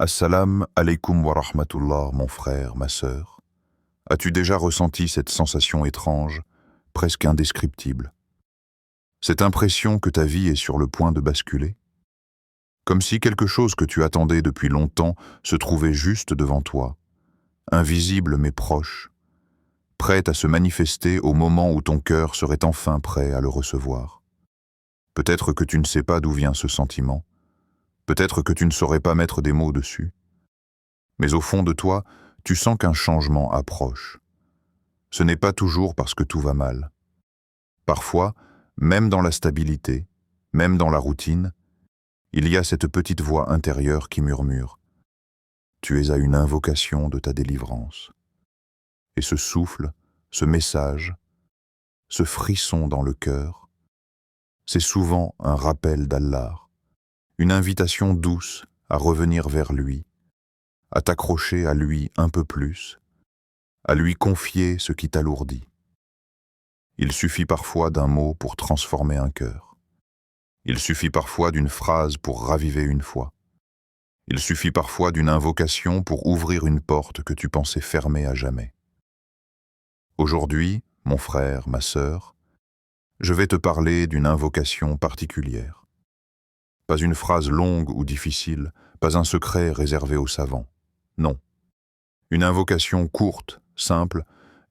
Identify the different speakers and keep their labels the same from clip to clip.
Speaker 1: Assalam alaikum wa rahmatullah, mon frère, ma sœur. As-tu déjà ressenti cette sensation étrange, presque indescriptible? Cette impression que ta vie est sur le point de basculer? Comme si quelque chose que tu attendais depuis longtemps se trouvait juste devant toi, invisible mais proche, prête à se manifester au moment où ton cœur serait enfin prêt à le recevoir. Peut-être que tu ne sais pas d'où vient ce sentiment, peut-être que tu ne saurais pas mettre des mots dessus, mais au fond de toi, tu sens qu'un changement approche. Ce n'est pas toujours parce que tout va mal. Parfois, même dans la stabilité, même dans la routine, il y a cette petite voix intérieure qui murmure « Tu es à une invocation de ta délivrance ». Et ce souffle, ce message, ce frisson dans le cœur, c'est souvent un rappel d'Allah, une invitation douce à revenir vers lui, à t'accrocher à lui un peu plus, à lui confier ce qui t'alourdit. Il suffit parfois d'un mot pour transformer un cœur. Il suffit parfois d'une phrase pour raviver une foi. Il suffit parfois d'une invocation pour ouvrir une porte que tu pensais fermée à jamais. Aujourd'hui, mon frère, ma sœur, je vais te parler d'une invocation particulière. Pas une phrase longue ou difficile, pas un secret réservé aux savants. Non. Une invocation courte, simple,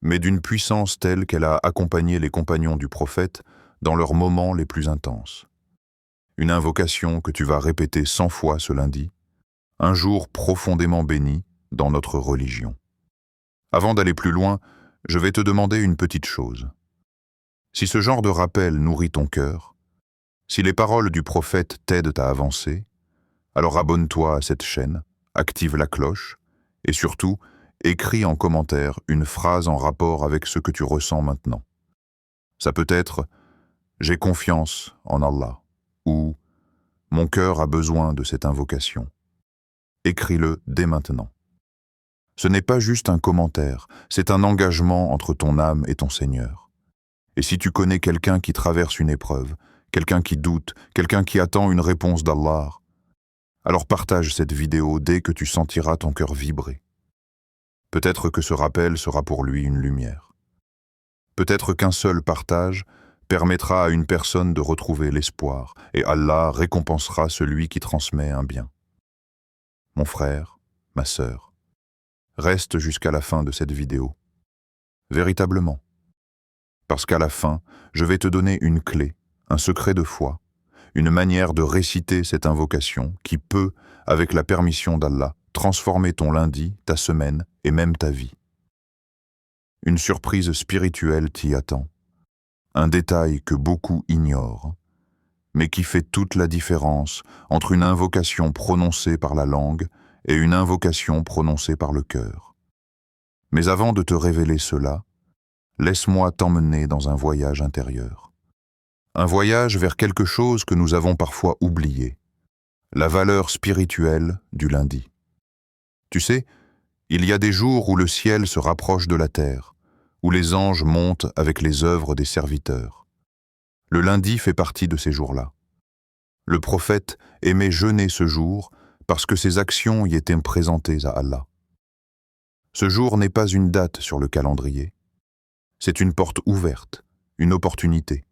Speaker 1: mais d'une puissance telle qu'elle a accompagné les compagnons du prophète dans leurs moments les plus intenses. Une invocation que tu vas répéter 100 fois ce lundi, un jour profondément béni dans notre religion. Avant d'aller plus loin, je vais te demander une petite chose. Si ce genre de rappel nourrit ton cœur, si les paroles du prophète t'aident à avancer, alors abonne-toi à cette chaîne, active la cloche et surtout, écris en commentaire une phrase en rapport avec ce que tu ressens maintenant. Ça peut être « J'ai confiance en Allah » ou « Mon cœur a besoin de cette invocation ». Écris-le dès maintenant. Ce n'est pas juste un commentaire, c'est un engagement entre ton âme et ton Seigneur. Et si tu connais quelqu'un qui traverse une épreuve, quelqu'un qui doute, quelqu'un qui attend une réponse d'Allah, alors partage cette vidéo dès que tu sentiras ton cœur vibrer. Peut-être que ce rappel sera pour lui une lumière. Peut-être qu'un seul partage permettra à une personne de retrouver l'espoir et Allah récompensera celui qui transmet un bien. Mon frère, ma sœur, reste jusqu'à la fin de cette vidéo. Véritablement. Parce qu'à la fin, je vais te donner une clé, un secret de foi, une manière de réciter cette invocation qui peut, avec la permission d'Allah, transformer ton lundi, ta semaine et même ta vie. Une surprise spirituelle t'y attend. Un détail que beaucoup ignorent, mais qui fait toute la différence entre une invocation prononcée par la langue et une invocation prononcée par le cœur. Mais avant de te révéler cela, laisse-moi t'emmener dans un voyage intérieur. Un voyage vers quelque chose que nous avons parfois oublié, la valeur spirituelle du lundi. Tu sais, il y a des jours où le ciel se rapproche de la terre, où les anges montent avec les œuvres des serviteurs. Le lundi fait partie de ces jours-là. Le prophète aimait jeûner ce jour parce que ses actions y étaient présentées à Allah. Ce jour n'est pas une date sur le calendrier. C'est une porte ouverte, une opportunité,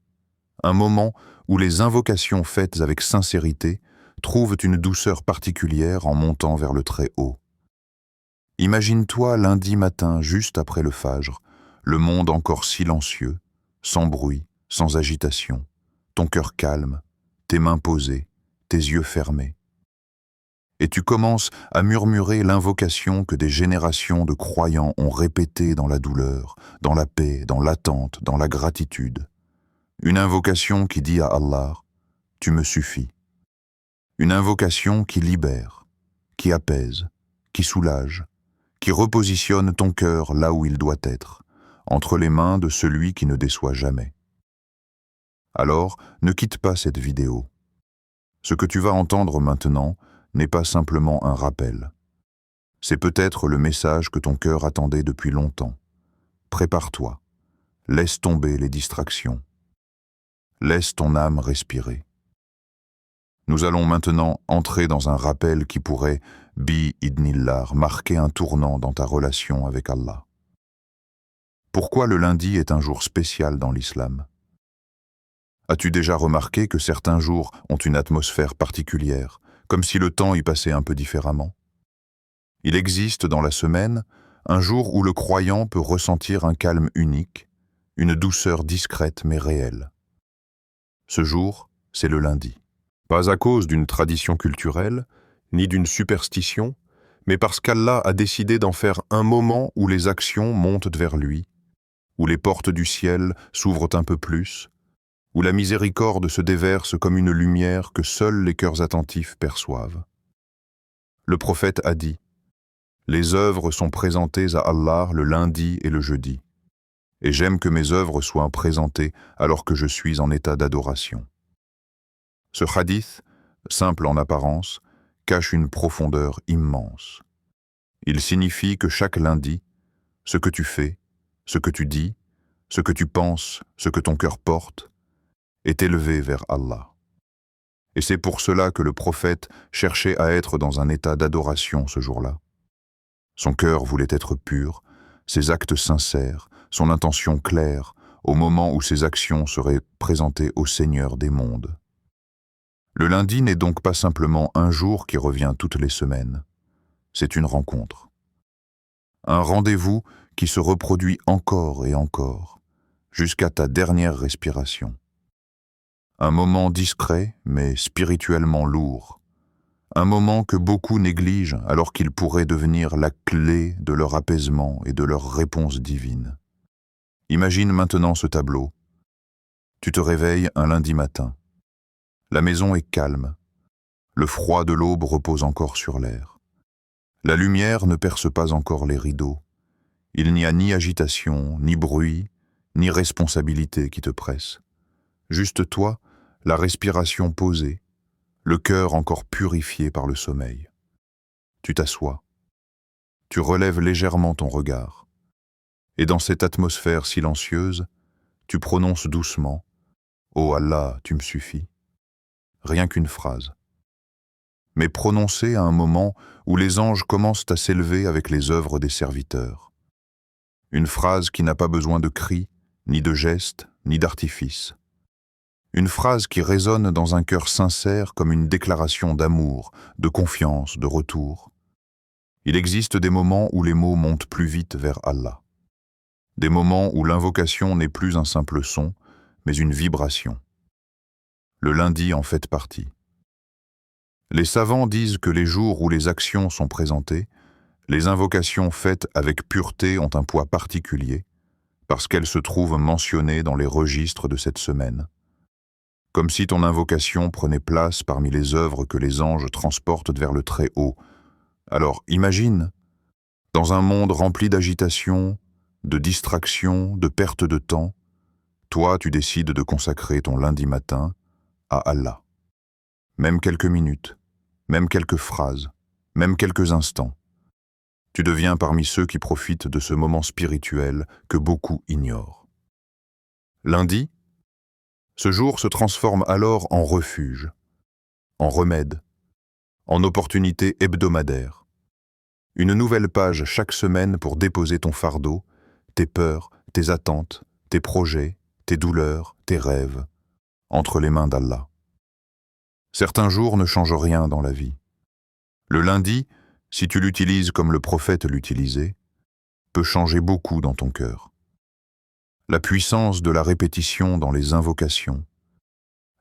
Speaker 1: un moment où les invocations faites avec sincérité trouvent une douceur particulière en montant vers le très haut. Imagine-toi lundi matin, juste après le fajr, le monde encore silencieux, sans bruit, sans agitation, ton cœur calme, tes mains posées, tes yeux fermés. Et tu commences à murmurer l'invocation que des générations de croyants ont répétée dans la douleur, dans la paix, dans l'attente, dans la gratitude. Une invocation qui dit à Allah « Tu me suffis ». Une invocation qui libère, qui apaise, qui soulage, qui repositionne ton cœur là où il doit être, entre les mains de celui qui ne déçoit jamais. Alors, ne quitte pas cette vidéo. Ce que tu vas entendre maintenant n'est pas simplement un rappel. C'est peut-être le message que ton cœur attendait depuis longtemps. Prépare-toi. Laisse tomber les distractions. Laisse ton âme respirer. Nous allons maintenant entrer dans un rappel qui pourrait, bi-idnillah, marquer un tournant dans ta relation avec Allah. Pourquoi le lundi est un jour spécial dans l'islam? As-tu déjà remarqué que certains jours ont une atmosphère particulière, comme si le temps y passait un peu différemment? Il existe dans la semaine un jour où le croyant peut ressentir un calme unique, une douceur discrète mais réelle. Ce jour, c'est le lundi. Pas à cause d'une tradition culturelle, ni d'une superstition, mais parce qu'Allah a décidé d'en faire un moment où les actions montent vers lui, où les portes du ciel s'ouvrent un peu plus, où la miséricorde se déverse comme une lumière que seuls les cœurs attentifs perçoivent. Le prophète a dit: « Les œuvres sont présentées à Allah le lundi et le jeudi, et j'aime que mes œuvres soient présentées alors que je suis en état d'adoration. » Ce hadith, simple en apparence, cache une profondeur immense. Il signifie que chaque lundi, ce que tu fais, ce que tu dis, ce que tu penses, ce que ton cœur porte, est élevé vers Allah. Et c'est pour cela que le prophète cherchait à être dans un état d'adoration ce jour-là. Son cœur voulait être pur, ses actes sincères, son intention claire, au moment où ses actions seraient présentées au Seigneur des mondes. Le lundi n'est donc pas simplement un jour qui revient toutes les semaines. C'est une rencontre. Un rendez-vous qui se reproduit encore et encore, jusqu'à ta dernière respiration. Un moment discret, mais spirituellement lourd. Un moment que beaucoup négligent alors qu'il pourrait devenir la clé de leur apaisement et de leur réponse divine. Imagine maintenant ce tableau. Tu te réveilles un lundi matin. La maison est calme. Le froid de l'aube repose encore sur l'air. La lumière ne perce pas encore les rideaux. Il n'y a ni agitation, ni bruit, ni responsabilité qui te presse. Juste toi, la respiration posée, le cœur encore purifié par le sommeil. Tu t'assois. Tu relèves légèrement ton regard. Et dans cette atmosphère silencieuse, tu prononces doucement « Oh Allah, tu me suffis ». Rien qu'une phrase. Mais prononcée à un moment où les anges commencent à s'élever avec les œuvres des serviteurs. Une phrase qui n'a pas besoin de cris, ni de gestes, ni d'artifices. Une phrase qui résonne dans un cœur sincère comme une déclaration d'amour, de confiance, de retour. Il existe des moments où les mots montent plus vite vers Allah. Des moments où l'invocation n'est plus un simple son, mais une vibration. Le lundi en fait partie. Les savants disent que les jours où les actions sont présentées, les invocations faites avec pureté ont un poids particulier, parce qu'elles se trouvent mentionnées dans les registres de cette semaine. Comme si ton invocation prenait place parmi les œuvres que les anges transportent vers le Très-Haut. Alors imagine, dans un monde rempli d'agitation, de distraction, de perte de temps, toi tu décides de consacrer ton lundi matin à Allah. Même quelques minutes, même quelques phrases, même quelques instants. Tu deviens parmi ceux qui profitent de ce moment spirituel que beaucoup ignorent. Lundi, ce jour se transforme alors en refuge, en remède, en opportunité hebdomadaire. Une nouvelle page chaque semaine pour déposer ton fardeau, tes peurs, tes attentes, tes projets, tes douleurs, tes rêves, entre les mains d'Allah. Certains jours ne changent rien dans la vie. Le lundi, si tu l'utilises comme le prophète l'utilisait, peut changer beaucoup dans ton cœur. La puissance de la répétition dans les invocations.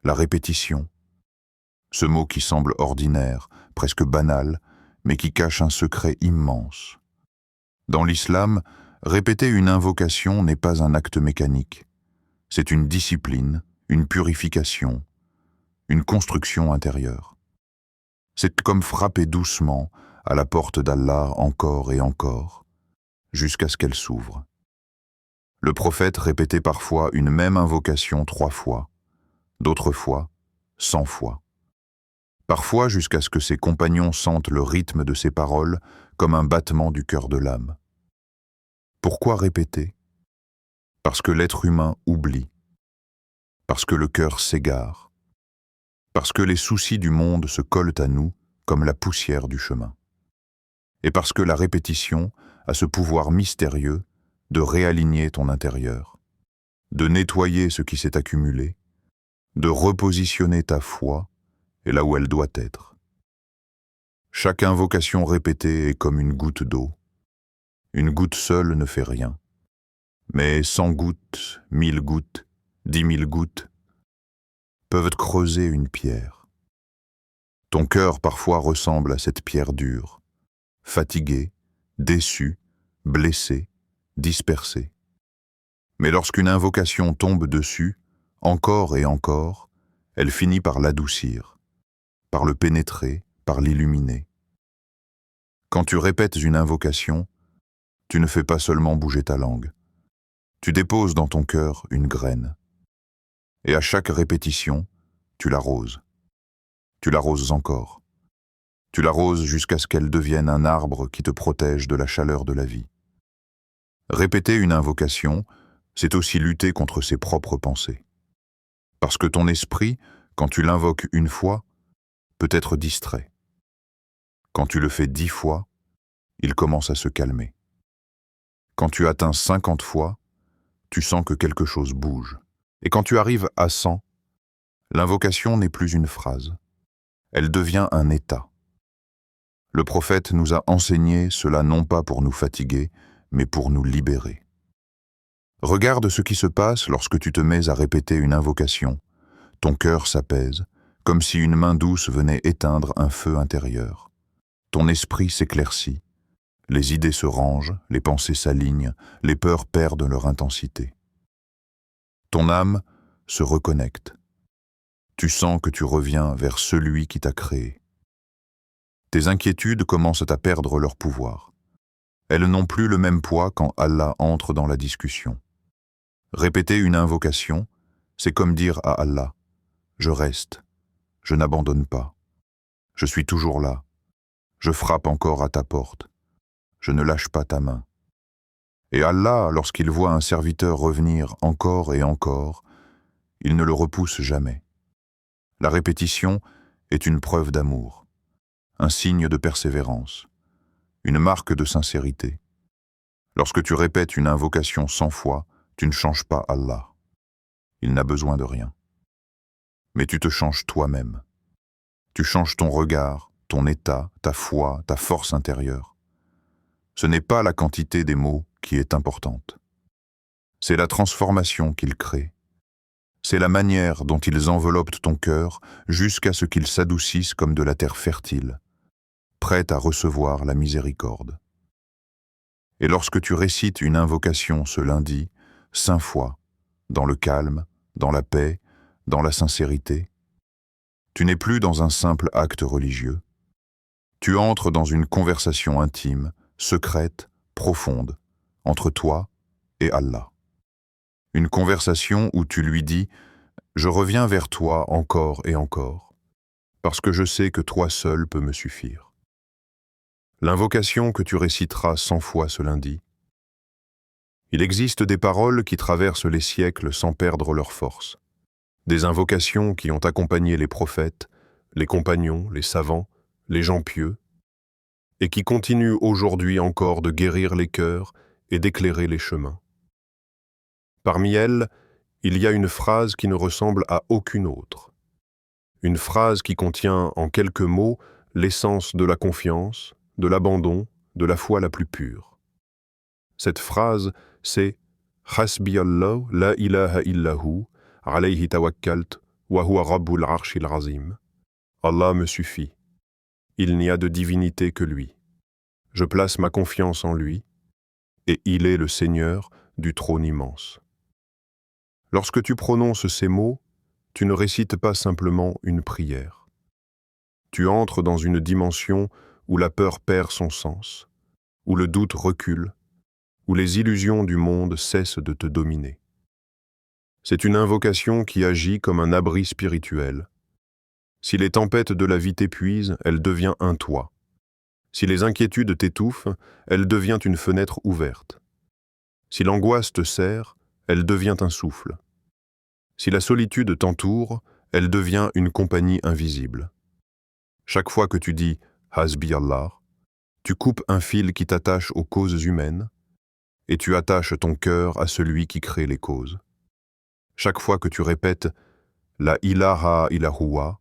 Speaker 1: La répétition. Ce mot qui semble ordinaire, presque banal, mais qui cache un secret immense. Dans l'islam, répéter une invocation n'est pas un acte mécanique. C'est une discipline, une purification, une construction intérieure. C'est comme frapper doucement à la porte d'Allah encore et encore, jusqu'à ce qu'elle s'ouvre. Le prophète répétait parfois une même invocation 3 fois, d'autres fois 100 fois. Parfois jusqu'à ce que ses compagnons sentent le rythme de ses paroles comme un battement du cœur de l'âme. Pourquoi répéter? Parce que l'être humain oublie, parce que le cœur s'égare, parce que les soucis du monde se collent à nous comme la poussière du chemin. et parce que la répétition a ce pouvoir mystérieux de réaligner ton intérieur, de nettoyer ce qui s'est accumulé, de repositionner ta foi et là où elle doit être. Chaque invocation répétée est comme une goutte d'eau. Une goutte seule ne fait rien. Mais 100 gouttes, 1000 gouttes, 10 000 gouttes peuvent creuser une pierre. Ton cœur parfois ressemble à cette pierre dure, fatigué, déçu, blessé, dispersé. Mais lorsqu'une invocation tombe dessus, encore et encore, elle finit par l'adoucir, par le pénétrer, par l'illuminer. Quand tu répètes une invocation, tu ne fais pas seulement bouger ta langue. Tu déposes dans ton cœur une graine. Et à chaque répétition, tu l'arroses. Tu l'arroses encore. Tu l'arroses jusqu'à ce qu'elle devienne un arbre qui te protège de la chaleur de la vie. Répéter une invocation, c'est aussi lutter contre ses propres pensées. Parce que ton esprit, quand tu l'invoques une fois, peut être distrait. Quand tu le fais 10 fois, il commence à se calmer. Quand tu atteins 50 fois, tu sens que quelque chose bouge. Et quand tu arrives à 100, l'invocation n'est plus une phrase. Elle devient un état. Le prophète nous a enseigné cela non pas pour nous fatiguer, mais pour nous libérer. Regarde ce qui se passe lorsque tu te mets à répéter une invocation. Ton cœur s'apaise, comme si une main douce venait éteindre un feu intérieur. Ton esprit s'éclaircit, les idées se rangent, les pensées s'alignent, les peurs perdent leur intensité. Ton âme se reconnecte. Tu sens que tu reviens vers celui qui t'a créé. Tes inquiétudes commencent à perdre leur pouvoir. Elles n'ont plus le même poids quand Allah entre dans la discussion. Répéter une invocation, c'est comme dire à Allah « Je reste, je n'abandonne pas, je suis toujours là, je frappe encore à ta porte, je ne lâche pas ta main. » Et Allah, lorsqu'il voit un serviteur revenir encore et encore, il ne le repousse jamais. La répétition est une preuve d'amour, un signe de persévérance, une marque de sincérité. Lorsque tu répètes une invocation 100 fois, tu ne changes pas Allah. Il n'a besoin de rien. Mais tu te changes toi-même. Tu changes ton regard, ton état, ta foi, ta force intérieure. Ce n'est pas la quantité des mots qui est importante. C'est la transformation qu'ils créent. C'est la manière dont ils enveloppent ton cœur jusqu'à ce qu'ils s'adoucissent comme de la terre fertile, prête à recevoir la miséricorde. Et lorsque tu récites une invocation ce lundi, 5 fois, dans le calme, dans la paix, dans la sincérité, tu n'es plus dans un simple acte religieux. Tu entres dans une conversation intime, secrète, profonde, entre toi et Allah. Une conversation où tu lui dis « Je reviens vers toi encore et encore, parce que je sais que toi seul peux me suffire. » L'invocation que tu réciteras 100 fois ce lundi. Il existe des paroles qui traversent les siècles sans perdre leur force. Des invocations qui ont accompagné les prophètes, les compagnons, les savants, les gens pieux, et qui continuent aujourd'hui encore de guérir les cœurs et d'éclairer les chemins. Parmi elles, il y a une phrase qui ne ressemble à aucune autre. Une phrase qui contient en quelques mots l'essence de la confiance, de l'abandon, de la foi la plus pure. Cette phrase, c'est « Hasbi Allah, la ilaha illahu, alayhi tawakkalt, wa huwa rabbul arshil azim » Allah me suffit. Il n'y a de divinité que lui. Je place ma confiance en lui, et il est le Seigneur du trône immense. Lorsque tu prononces ces mots, tu ne récites pas simplement une prière. Tu entres dans une dimension où la peur perd son sens, où le doute recule, où les illusions du monde cessent de te dominer. C'est une invocation qui agit comme un abri spirituel. Si les tempêtes de la vie t'épuisent, elle devient un toit. Si les inquiétudes t'étouffent, elle devient une fenêtre ouverte. Si l'angoisse te serre, elle devient un souffle. Si la solitude t'entoure, elle devient une compagnie invisible. Chaque fois que tu dis « Hasbi Allah », Tu coupes un fil qui t'attache aux causes humaines et tu attaches ton cœur à celui qui crée les causes. Chaque fois que tu répètes « La ilaha illallah »,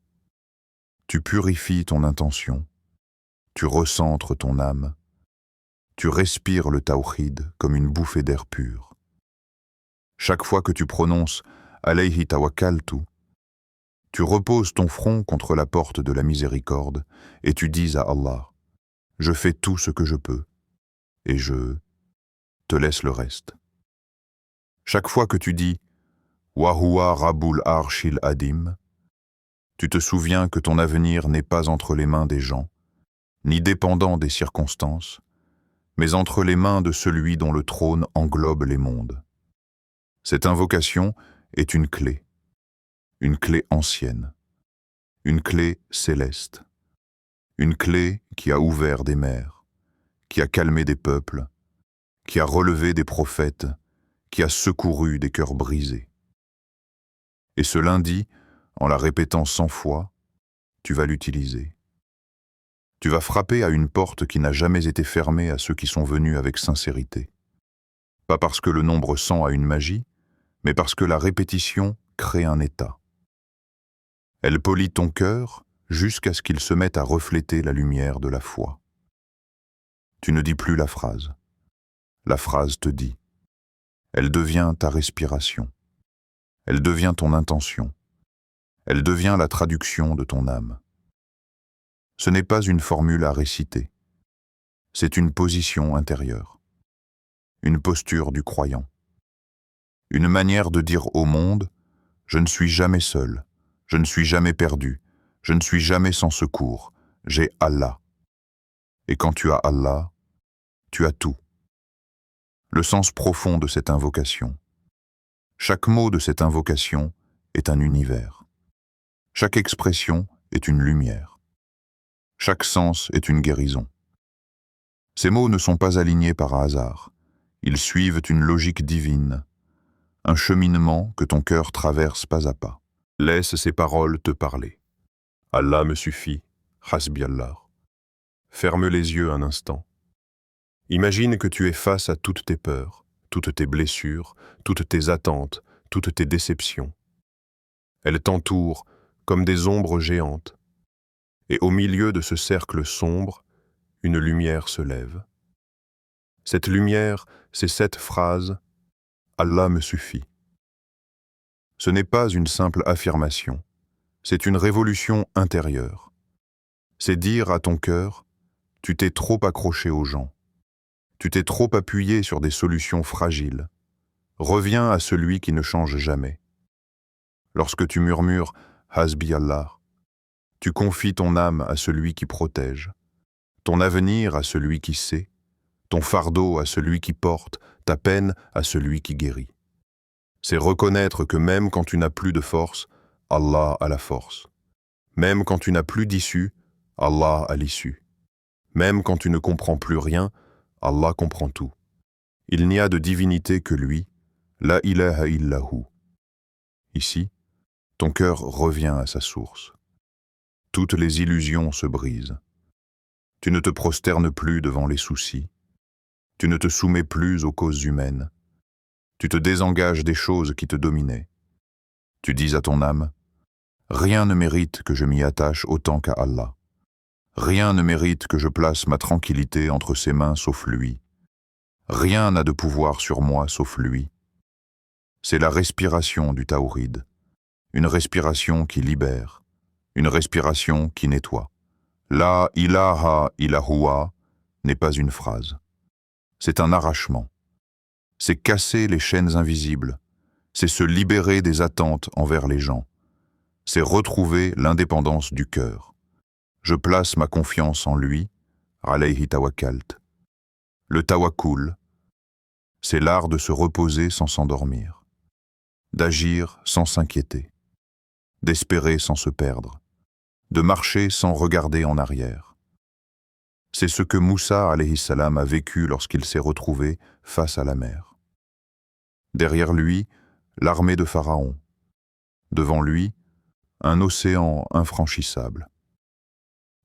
Speaker 1: tu purifies ton intention, tu recentres ton âme, tu respires le tawhid comme une bouffée d'air pur. Chaque fois que tu prononces « Alayhi tawakkaltu », tu reposes ton front contre la porte de la miséricorde et tu dis à Allah « Je fais tout ce que je peux et je te laisse le reste ». Chaque fois que tu dis « Wa huwa Rabbul Arshil Adim », tu te souviens que ton avenir n'est pas entre les mains des gens, ni dépendant des circonstances, mais entre les mains de celui dont le trône englobe les mondes. Cette invocation est une clé ancienne, une clé céleste, une clé qui a ouvert des mers, qui a calmé des peuples, qui a relevé des prophètes, qui a secouru des cœurs brisés. Et ce lundi, en la répétant 100 fois, tu vas l'utiliser. Tu vas frapper à une porte qui n'a jamais été fermée à ceux qui sont venus avec sincérité. Pas parce que le nombre 100 a une magie, mais parce que la répétition crée un état. Elle polit ton cœur jusqu'à ce qu'il se mette à refléter la lumière de la foi. Tu ne dis plus la phrase te dit. Elle devient ta respiration. Elle devient ton intention. Elle devient la traduction de ton âme. Ce n'est pas une formule à réciter. C'est une position intérieure. Une posture du croyant. Une manière de dire au monde « Je ne suis jamais seul, je ne suis jamais perdu, je ne suis jamais sans secours, j'ai Allah. » Et quand tu as Allah, tu as tout. Le sens profond de cette invocation. Chaque mot de cette invocation est un univers. Chaque expression est une lumière. Chaque sens est une guérison. Ces mots ne sont pas alignés par hasard. Ils suivent une logique divine, un cheminement que ton cœur traverse pas à pas. Laisse ces paroles te parler. Allah me suffit, Hasbi Allah. Ferme les yeux un instant. Imagine que tu es face à toutes tes peurs, toutes tes blessures, toutes tes attentes, toutes tes déceptions. Elles t'entourent comme des ombres géantes. Et au milieu de ce cercle sombre, une lumière se lève. Cette lumière, c'est cette phrase « Allah me suffit ». Ce n'est pas une simple affirmation, c'est une révolution intérieure. C'est dire à ton cœur « Tu t'es trop accroché aux gens, tu t'es trop appuyé sur des solutions fragiles. Reviens à celui qui ne change jamais. » Lorsque tu murmures « Hasbi Allah », tu confies ton âme à celui qui protège, ton avenir à celui qui sait, ton fardeau à celui qui porte, ta peine à celui qui guérit. C'est reconnaître que même quand tu n'as plus de force, Allah a la force. Même quand tu n'as plus d'issue, Allah a l'issue. Même quand tu ne comprends plus rien, Allah comprend tout. Il n'y a de divinité que lui, la ilaha illahu. Ici, ton cœur revient à sa source. Toutes les illusions se brisent. Tu ne te prosternes plus devant les soucis. Tu ne te soumets plus aux causes humaines. Tu te désengages des choses qui te dominaient. Tu dis à ton âme, « Rien ne mérite que je m'y attache autant qu'à Allah. Rien ne mérite que je place ma tranquillité entre ses mains sauf lui. Rien n'a de pouvoir sur moi sauf lui. » C'est la respiration du tawhid, une respiration qui libère, une respiration qui nettoie. La ilaha illallah n'est pas une phrase. C'est un arrachement. C'est casser les chaînes invisibles. C'est se libérer des attentes envers les gens. C'est retrouver l'indépendance du cœur. Je place ma confiance en lui, alayhi tawakkalt. Le tawakkul, c'est l'art de se reposer sans s'endormir, d'agir sans s'inquiéter, d'espérer sans se perdre, de marcher sans regarder en arrière. C'est ce que Moussa alayhi salam a vécu lorsqu'il s'est retrouvé face à la mer. Derrière lui, l'armée de Pharaon. Devant lui, un océan infranchissable.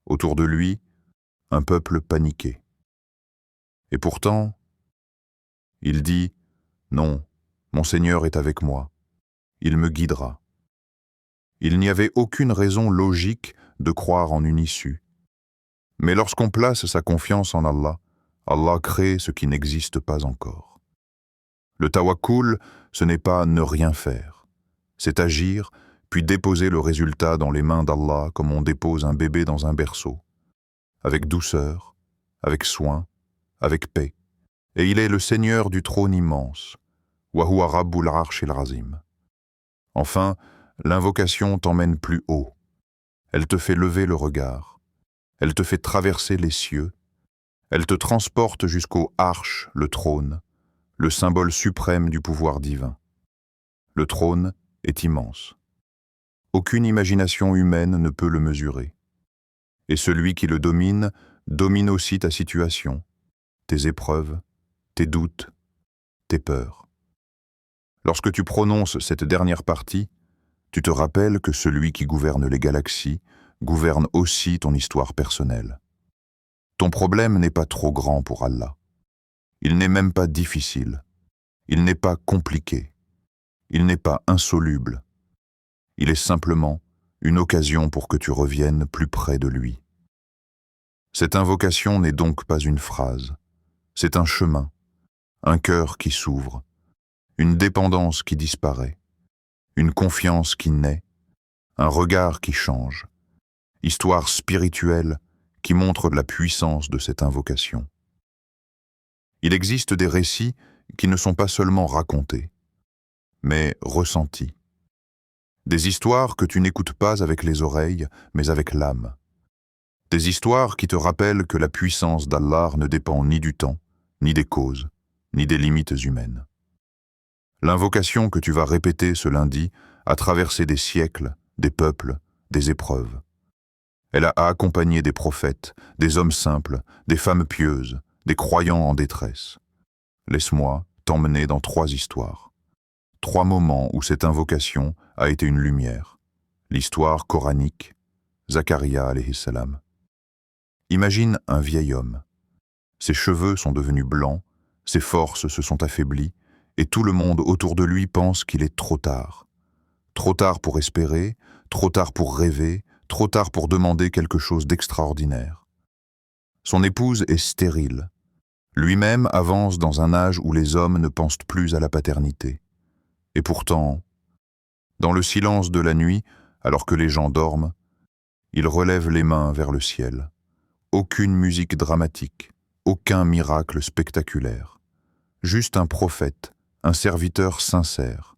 Speaker 1: Autour de lui, un peuple paniqué. Et pourtant, il dit « Non, mon Seigneur est avec moi, il me guidera ». Il n'y avait aucune raison logique de croire en une issue. Mais lorsqu'on place sa confiance en Allah, Allah crée ce qui n'existe pas encore. Le tawakkul, ce n'est pas ne rien faire. C'est agir, puis déposer le résultat dans les mains d'Allah comme on dépose un bébé dans un berceau, avec douceur, avec soin, avec paix. Et il est le Seigneur du trône immense, wa huwa rabbul arshil azim. Enfin, l'invocation t'emmène plus haut. Elle te fait lever le regard. Elle te fait traverser les cieux. Elle te transporte jusqu'au arsh, le trône, le symbole suprême du pouvoir divin. Le trône est immense. Aucune imagination humaine ne peut le mesurer. Et celui qui le domine, domine aussi ta situation, tes épreuves, tes doutes, tes peurs. Lorsque tu prononces cette dernière partie, tu te rappelles que celui qui gouverne les galaxies gouverne aussi ton histoire personnelle. Ton problème n'est pas trop grand pour Allah. Il n'est même pas difficile. Il n'est pas compliqué. Il n'est pas insoluble. Il est simplement une occasion pour que tu reviennes plus près de lui. Cette invocation n'est donc pas une phrase. C'est un chemin, un cœur qui s'ouvre, une dépendance qui disparaît, une confiance qui naît, un regard qui change, histoire spirituelle qui montre la puissance de cette invocation. Il existe des récits qui ne sont pas seulement racontés, mais ressentis. Des histoires que tu n'écoutes pas avec les oreilles, mais avec l'âme. Des histoires qui te rappellent que la puissance d'Allah ne dépend ni du temps, ni des causes, ni des limites humaines. L'invocation que tu vas répéter ce lundi a traversé des siècles, des peuples, des épreuves. Elle a accompagné des prophètes, des hommes simples, des femmes pieuses, des croyants en détresse. Laisse-moi t'emmener dans 3 histoires. 3 moments où cette invocation a été une lumière. L'histoire coranique, Zacharia alayhi salam. Imagine un vieil homme. Ses cheveux sont devenus blancs, ses forces se sont affaiblies, et tout le monde autour de lui pense qu'il est trop tard. Trop tard pour espérer, trop tard pour rêver, trop tard pour demander quelque chose d'extraordinaire. Son épouse est stérile. Lui-même avance dans un âge où les hommes ne pensent plus à la paternité. Et pourtant, dans le silence de la nuit, alors que les gens dorment, il relève les mains vers le ciel. Aucune musique dramatique, aucun miracle spectaculaire. Juste un prophète, un serviteur sincère,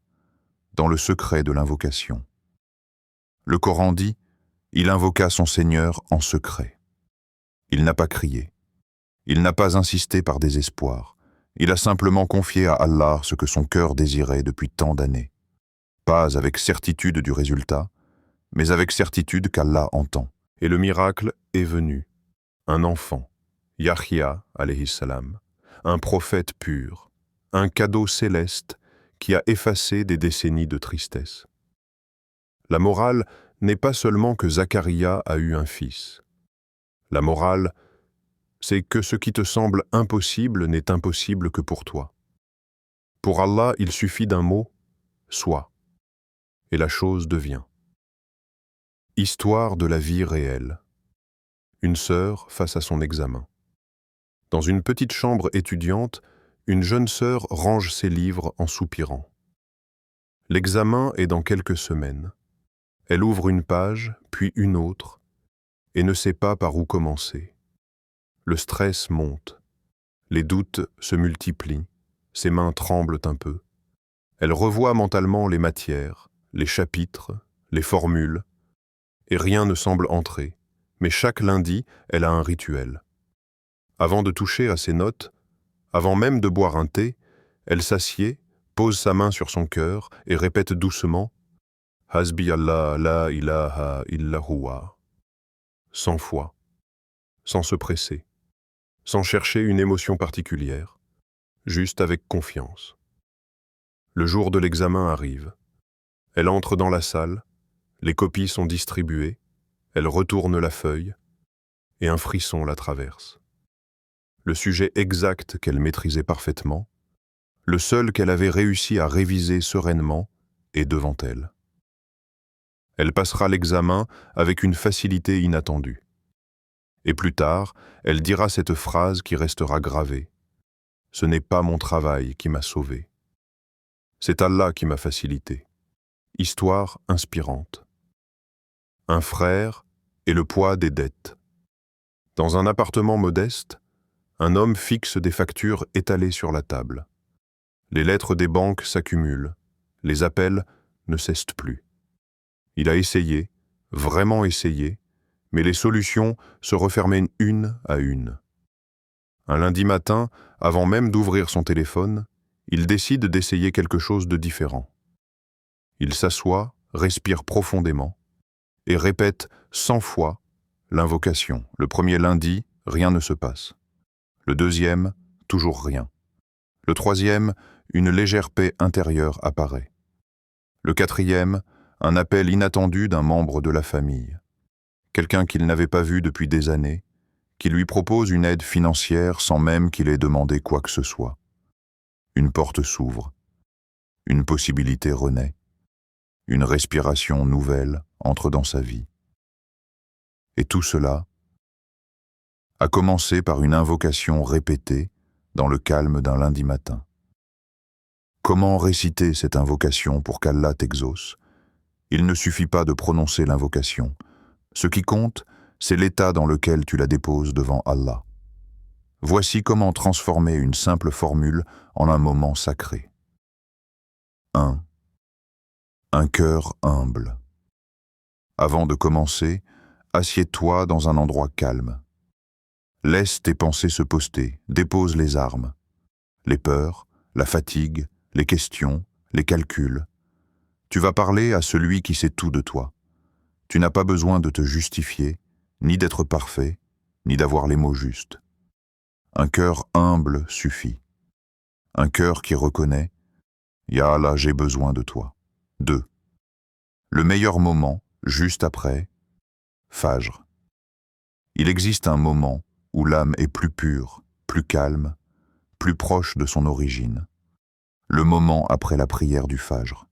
Speaker 1: dans le secret de l'invocation. Le Coran dit, il invoqua son Seigneur en secret. Il n'a pas crié. Il n'a pas insisté par désespoir. Il a simplement confié à Allah ce que son cœur désirait depuis tant d'années. Pas avec certitude du résultat, mais avec certitude qu'Allah entend. Et le miracle est venu. Un enfant, Yahya alayhi salam, un prophète pur, un cadeau céleste qui a effacé des décennies de tristesse. La morale n'est pas seulement que Zacharia a eu un fils. La morale, c'est que ce qui te semble impossible n'est impossible que pour toi. Pour Allah, il suffit d'un mot, soit, et la chose devient. Histoire de la vie réelle. Une sœur face à son examen. Dans une petite chambre étudiante, une jeune sœur range ses livres en soupirant. L'examen est dans quelques semaines. Elle ouvre une page, puis une autre, et ne sait pas par où commencer. Le stress monte. Les doutes se multiplient. Ses mains tremblent un peu. Elle revoit mentalement les matières, les chapitres, les formules, et rien ne semble entrer. Mais chaque lundi, elle a un rituel. Avant de toucher à ses notes, avant même de boire un thé, elle s'assied, pose sa main sur son cœur et répète doucement « Hasbi Allah la ilaha illa huwa » 100 fois, sans se presser, sans chercher une émotion particulière, juste avec confiance. Le jour de l'examen arrive. Elle entre dans la salle, les copies sont distribuées, elle retourne la feuille, et un frisson la traverse. le sujet exact qu'elle maîtrisait parfaitement, le seul qu'elle avait réussi à réviser sereinement est devant elle. Elle passera l'examen avec une facilité inattendue. Et plus tard, elle dira cette phrase qui restera gravée. « Ce n'est pas mon travail qui m'a sauvé. C'est Allah qui m'a facilité. » Histoire inspirante. Un frère et le poids des dettes. Dans un appartement modeste, un homme fixe des factures étalées sur la table. Les lettres des banques s'accumulent, les appels ne cessent plus. Il a essayé, vraiment essayé, mais les solutions se refermaient une à une. Un lundi matin, avant même d'ouvrir son téléphone, il décide d'essayer quelque chose de différent. Il s'assoit, respire profondément et répète 100 fois l'invocation. Le premier lundi, rien ne se passe. Le deuxième, toujours rien. Le troisième, une légère paix intérieure apparaît. Le quatrième, un appel inattendu d'un membre de la famille. Quelqu'un qu'il n'avait pas vu depuis des années, qui lui propose une aide financière sans même qu'il ait demandé quoi que ce soit. Une porte s'ouvre. Une possibilité renaît. Une respiration nouvelle entre dans sa vie. Et tout cela a commencé par une invocation répétée dans le calme d'un lundi matin. Comment réciter cette invocation pour qu'Allah t'exauce? Il ne suffit pas de prononcer l'invocation. Ce qui compte, c'est l'état dans lequel tu la déposes devant Allah. Voici comment transformer une simple formule en un moment sacré. 1. Un cœur humble. Avant de commencer, assieds-toi dans un endroit calme. Laisse tes pensées se poster, dépose les armes. Les peurs, la fatigue, les questions, les calculs. Tu vas parler à celui qui sait tout de toi. Tu n'as pas besoin de te justifier, ni d'être parfait, ni d'avoir les mots justes. Un cœur humble suffit. Un cœur qui reconnaît « Ya Allah, j'ai besoin de toi ». 2. Le meilleur moment, juste après, Fajr. Il existe un moment où l'âme est plus pure, plus calme, plus proche de son origine. Le moment après la prière du Fajr.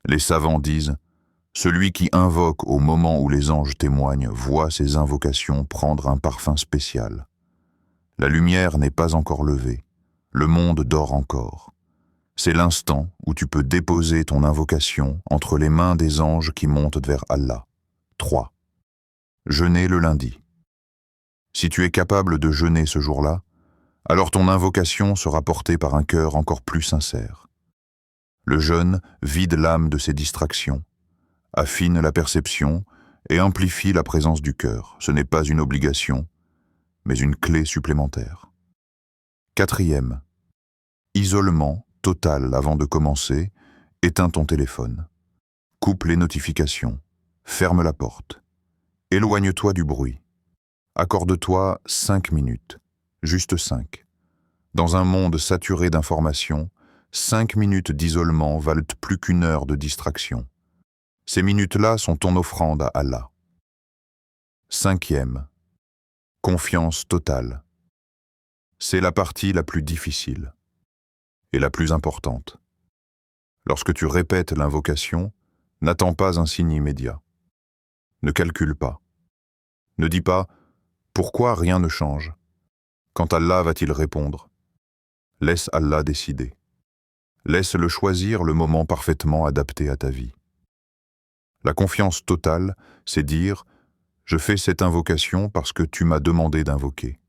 Speaker 1: Les savants disent « Celui qui invoque au moment où les anges témoignent voit ses invocations prendre un parfum spécial. La lumière n'est pas encore levée, le monde dort encore. C'est l'instant où tu peux déposer ton invocation entre les mains des anges qui montent vers Allah. 3. Jeûner le lundi. Si tu es capable de jeûner ce jour-là, alors ton invocation sera portée par un cœur encore plus sincère. Le jeûne vide l'âme de ses distractions, affine la perception et amplifie la présence du cœur. Ce n'est pas une obligation, mais une clé supplémentaire. 4. Isolement total avant de commencer, éteins ton téléphone. Coupe les notifications, ferme la porte. Éloigne-toi du bruit. Accorde-toi 5 minutes, juste 5. Dans un monde saturé d'informations, 5 minutes d'isolement valent plus qu'une heure de distraction. Ces minutes-là sont ton offrande à Allah. 5. Confiance totale. C'est la partie la plus difficile et la plus importante. Lorsque tu répètes l'invocation, n'attends pas un signe immédiat. Ne calcule pas. Ne dis pas « Pourquoi rien ne change ?» Quand Allah va-t-il répondre? Laisse Allah décider. Laisse-le choisir le moment parfaitement adapté à ta vie. La confiance totale, c'est dire « Je fais cette invocation parce que tu m'as demandé d'invoquer. »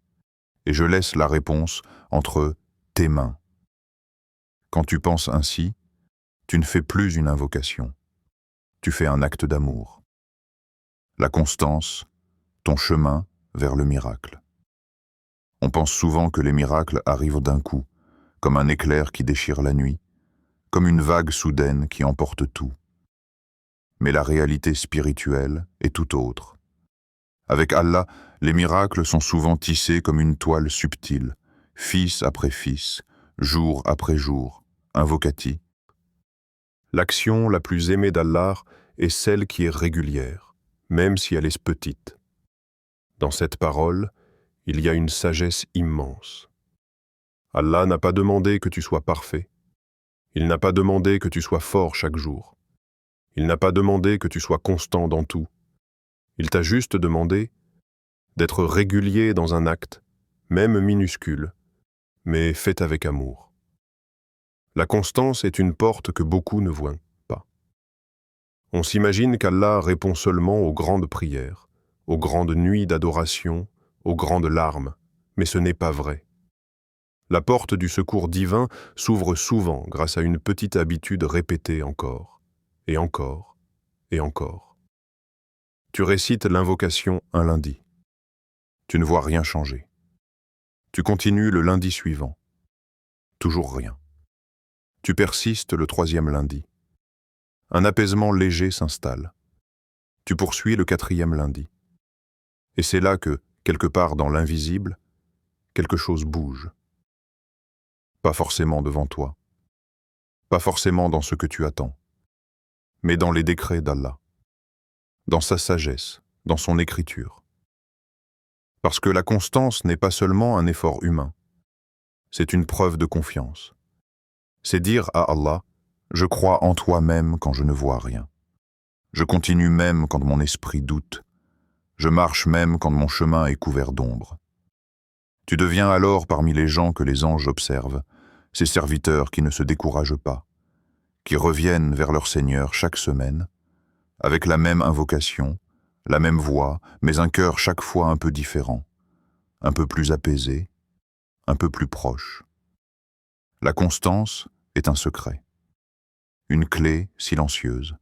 Speaker 1: Et je laisse la réponse entre tes mains. Quand tu penses ainsi, tu ne fais plus une invocation. Tu fais un acte d'amour. La constance, ton chemin vers le miracle. On pense souvent que les miracles arrivent d'un coup, comme un éclair qui déchire la nuit, comme une vague soudaine qui emporte tout. Mais la réalité spirituelle est tout autre. Avec Allah, les miracles sont souvent tissés comme une toile subtile, fils après fils, jour après jour, invocati. L'action la plus aimée d'Allah est celle qui est régulière, même si elle est petite. Dans cette parole,
Speaker 2: il y a une sagesse immense. Allah n'a pas demandé que tu sois parfait. Il n'a pas demandé que tu sois fort chaque jour. Il n'a pas demandé que tu sois constant dans tout. Il t'a juste demandé d'être régulier dans un acte, même minuscule, mais fait avec amour. La constance est une porte que beaucoup ne voient pas. On s'imagine qu'Allah répond seulement aux grandes prières, aux grandes nuits d'adoration, aux grandes larmes, mais ce n'est pas vrai. La porte du secours divin s'ouvre souvent grâce à une petite habitude répétée encore, et encore, et encore. Tu récites l'invocation un lundi. Tu ne vois rien changer. Tu continues le lundi suivant. Toujours rien. Tu persistes le 3e lundi. Un apaisement léger s'installe. Tu poursuis le 4e lundi. Et c'est là que, quelque part dans l'invisible, quelque chose bouge. Pas forcément devant toi. Pas forcément dans ce que tu attends. Mais dans les décrets d'Allah. Dans sa sagesse, dans son écriture. Parce que la constance n'est pas seulement un effort humain. C'est une preuve de confiance. C'est dire à Allah, je crois en toi même quand je ne vois rien. Je continue même quand mon esprit doute. Je marche même quand mon chemin est couvert d'ombre. Tu deviens alors parmi les gens que les anges observent, ces serviteurs qui ne se découragent pas, qui reviennent vers leur Seigneur chaque semaine, avec la même invocation, la même voix, mais un cœur chaque fois un peu différent, un peu plus apaisé, un peu plus proche. La constance est un secret, une clé silencieuse,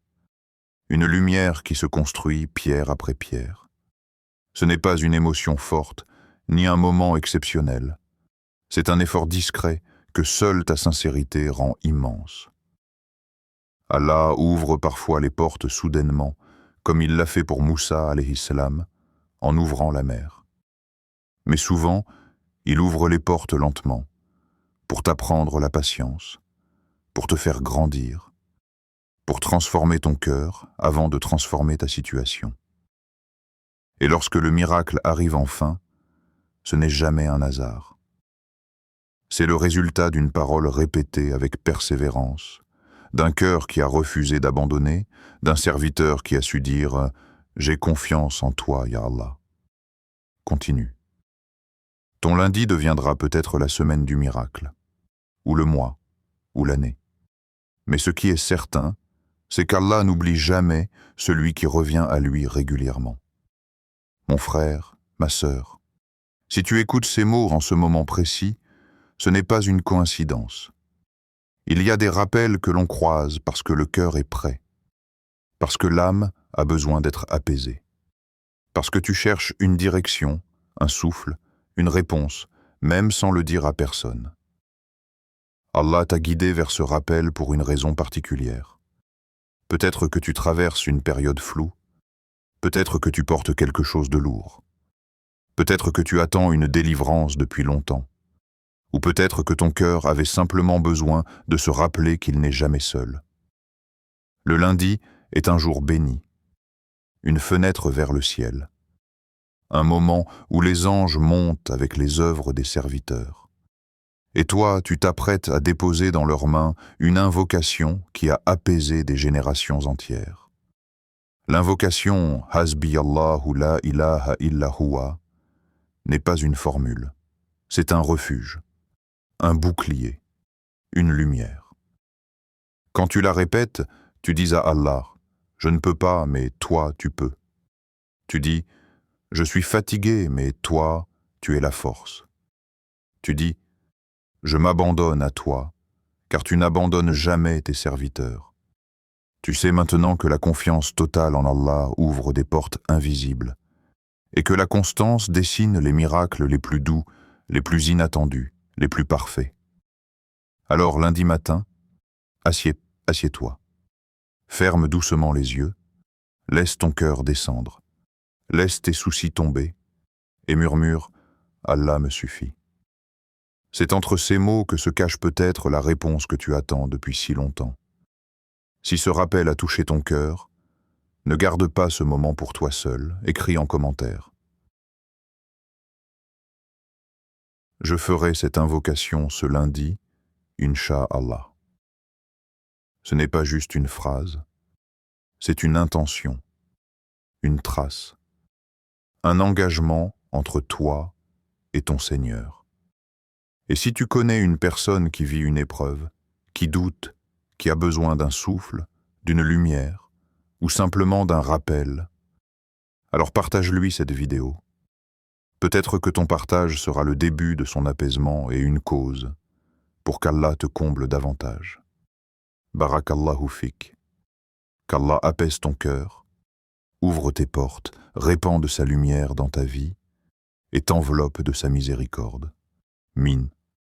Speaker 2: une lumière qui se construit pierre après pierre. Ce n'est pas une émotion forte, ni un moment exceptionnel. C'est un effort discret que seule ta sincérité rend immense. Allah ouvre parfois les portes soudainement, comme il l'a fait pour Moussa alayhi salam, en ouvrant la mer. Mais souvent, il ouvre les portes lentement, pour t'apprendre la patience, pour te faire grandir, pour transformer ton cœur avant de transformer ta situation. Et lorsque le miracle arrive enfin, ce n'est jamais un hasard. C'est le résultat d'une parole répétée avec persévérance, d'un cœur qui a refusé d'abandonner, d'un serviteur qui a su dire « J'ai confiance en toi, ya Allah ». Continue. Ton lundi deviendra peut-être la semaine du miracle, ou le mois, ou l'année. Mais ce qui est certain, c'est qu'Allah n'oublie jamais celui qui revient à lui régulièrement. Mon frère, ma sœur, si tu écoutes ces mots en ce moment précis, ce n'est pas une coïncidence. Il y a des rappels que l'on croise parce que le cœur est prêt, parce que l'âme a besoin d'être apaisée, parce que tu cherches une direction, un souffle, une réponse, même sans le dire à personne. Allah t'a guidé vers ce rappel pour une raison particulière. Peut-être que tu traverses une période floue, peut-être que tu portes quelque chose de lourd, peut-être que tu attends une délivrance depuis longtemps, ou peut-être que ton cœur avait simplement besoin de se rappeler qu'il n'est jamais seul. Le lundi est un jour béni, une fenêtre vers le ciel, un moment où les anges montent avec les œuvres des serviteurs. Et toi, tu t'apprêtes à déposer dans leurs mains une invocation qui a apaisé des générations entières. L'invocation « Hasbi Allahu la ilaha illa huwa » n'est pas une formule, c'est un refuge, un bouclier, une lumière. Quand tu la répètes, tu dis à Allah « Je ne peux pas, mais toi, tu peux ». Tu dis « Je suis fatigué, mais toi, tu es la force ». Tu dis « Je m'abandonne à toi, car tu n'abandonnes jamais tes serviteurs ». Tu sais maintenant que la confiance totale en Allah ouvre des portes invisibles, et que la constance dessine les miracles les plus doux, les plus inattendus, les plus parfaits. Alors lundi matin, assieds-toi. Ferme doucement les yeux, laisse ton cœur descendre, laisse tes soucis tomber, et murmure « Allah me suffit ». C'est entre ces mots que se cache peut-être la réponse que tu attends depuis si longtemps. Si ce rappel a touché ton cœur, ne garde pas ce moment pour toi seul, écris en commentaire.
Speaker 1: Je ferai cette invocation ce lundi, Inch'Allah. Ce n'est pas juste une phrase, c'est une intention, une trace, un engagement entre toi et ton Seigneur. Et si tu connais une personne qui vit une épreuve, qui doute, qui a besoin d'un souffle, d'une lumière, ou simplement d'un rappel, alors partage-lui cette vidéo. Peut-être que ton partage sera le début de son apaisement et une cause pour qu'Allah te comble davantage. Barakallahu fik. Qu'Allah apaise ton cœur, ouvre tes portes, répand de sa lumière dans ta vie et t'enveloppe de sa miséricorde. Min.